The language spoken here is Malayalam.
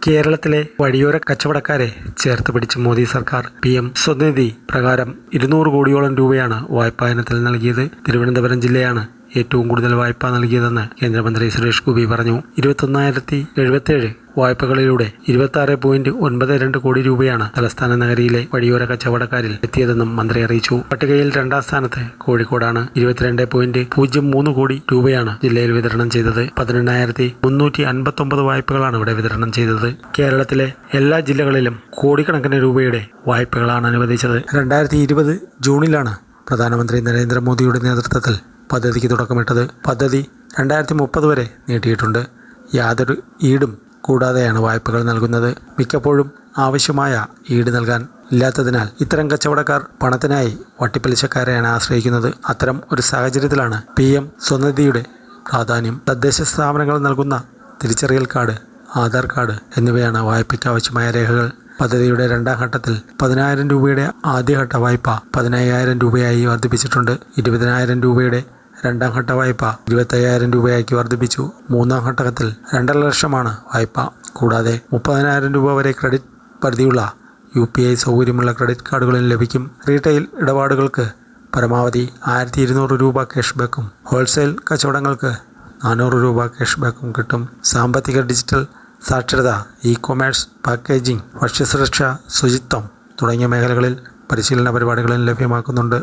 കേരളത്തിലെ വഴിയോര കച്ചവടക്കാരെ ചേർത്ത് പിടിച്ച മോദി സർക്കാർ PM സ്വനിധി പ്രകാരം 200 കോടിയോളം രൂപയാണ് വായ്പാ ഇനത്തിൽ നൽകിയത്. തിരുവനന്തപുരം ജില്ലയാണ് ഏറ്റവും കൂടുതൽ വായ്പ നൽകിയതെന്ന് കേന്ദ്രമന്ത്രി സുരേഷ് ഗോപി പറഞ്ഞു. 21,077 വായ്പകളിലൂടെ 26.92 കോടി രൂപയാണ് തലസ്ഥാന നഗരിയിലെ വഴിയോര കച്ചവടക്കാരിൽ എത്തിയതെന്നും മന്ത്രി അറിയിച്ചു. പട്ടികയിൽ 2ാം സ്ഥാനത്ത് കോഴിക്കോടാണ്. 22.03 കോടി രൂപയാണ് ജില്ലയിൽ വിതരണം ചെയ്തത്. 18,359 വായ്പകളാണ് ഇവിടെ വിതരണം ചെയ്തത്. കേരളത്തിലെ എല്ലാ ജില്ലകളിലും കോടിക്കണക്കിന് രൂപയുടെ വായ്പകളാണ് അനുവദിച്ചത്. 2020 ജൂണിലാണ് പ്രധാനമന്ത്രി നരേന്ദ്രമോദിയുടെ നേതൃത്വത്തിൽ പദ്ധതിക്ക് തുടക്കമിട്ടത്. പദ്ധതി 2030 വരെ നീട്ടിയിട്ടുണ്ട്. യാതൊരു ഈടും കൂടാതെയാണ് വായ്പകൾ നൽകുന്നത്. മിക്കപ്പോഴും ആവശ്യമായ ഈട് നൽകാൻ ഇല്ലാത്തതിനാൽ ഇത്തരം കച്ചവടക്കാർ പണത്തിനായി വട്ടിപ്പലിശക്കാരെയാണ് ആശ്രയിക്കുന്നത്. അത്തരം ഒരു സാഹചര്യത്തിലാണ് PM സ്വനിധിയുടെ പ്രാധാന്യം. തദ്ദേശ സ്ഥാപനങ്ങൾ നൽകുന്ന തിരിച്ചറിയൽ കാർഡ്, ആധാർ കാർഡ് എന്നിവയാണ് വായ്പയ്ക്ക് ആവശ്യമായ രേഖകൾ. പദ്ധതിയുടെ 2ാം ഘട്ടത്തിൽ 10,000 രൂപയുടെ ആദ്യഘട്ട വായ്പ 15,000 രൂപയായി വർദ്ധിപ്പിച്ചിട്ടുണ്ട്. 20,000 രൂപയുടെ 2ാം ഘട്ട വായ്പ 25,000 രൂപയാക്കി വർദ്ധിപ്പിച്ചു. 3ാം ഘട്ടത്തിൽ 2.5 ലക്ഷമാണ് വായ്പ. കൂടാതെ 30,000 രൂപ വരെ ക്രെഡിറ്റ് പരിധിയുള്ള UPI സൗകര്യമുള്ള ക്രെഡിറ്റ് കാർഡുകളും ലഭിക്കും. റീറ്റെയിൽ ഇടപാടുകൾക്ക് പരമാവധി 1,200 രൂപ ക്യാഷ് ബാക്കും ഹോൾസെയിൽ കച്ചവടങ്ങൾക്ക് 400 രൂപ ക്യാഷ് ബാക്കും കിട്ടും. സാമ്പത്തിക ഡിജിറ്റൽ സാക്ഷരത, ഇ-കൊമേഴ്സ്, പാക്കേജിംഗ്, ഭക്ഷ്യസുരക്ഷ, ശുചിത്വം തുടങ്ങിയ മേഖലകളിൽ പരിശീലന പരിപാടികളും ലഭ്യമാക്കുന്നുണ്ട്.